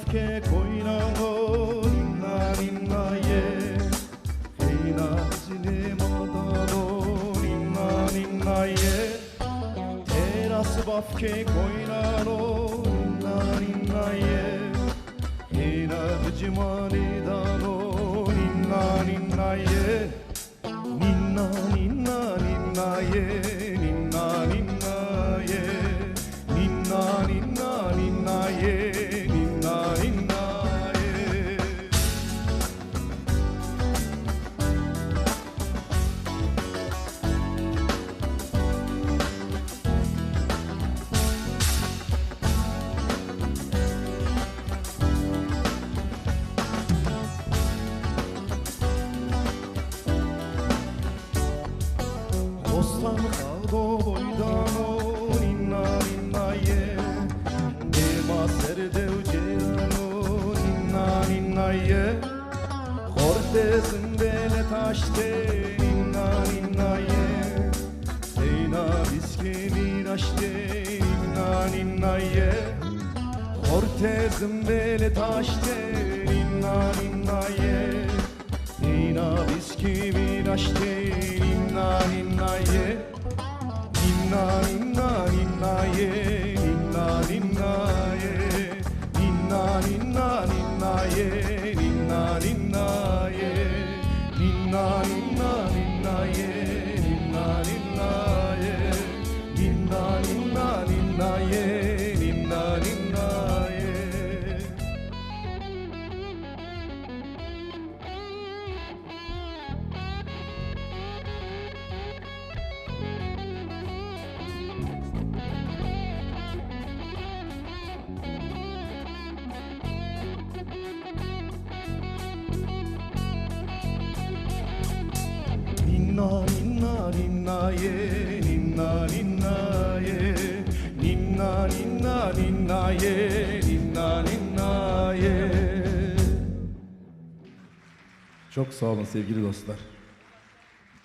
밥게 고이나고 닌나 닌나예 헤이나지네 모다노 닌나 닌나예 테라스 밥게 고이나노 닌나 닌나예 헤이나지마니다노 닌나 닌나예 닌나 닌나 닌나예 닌나 닌나예 닌나 닌나 닌나예 닌나 닌나예 Bostanlıqdo boydano ninna ninnaye Dema serdev ceyano ninna ninnaye Kortezindele taşte ninna ninnaye Seyna biske miraşte ninna ninnaye Kortezindele taşte ninna ninnaye Seyna biske miraşte ninna ninnaye Ninna ninna ninnaye Ninna ninnaye Ninna ninna ninnaye Ninna ninnaye Ninna ninna ninnaye Ninna ninnaye Ninna ninna ninnaye Ninna ninnaye Ninna ninna ninnaye Ninna ninnaye Ninna ninna ninnaye Ninna ninnaye. Çok sağ olun sevgili dostlar.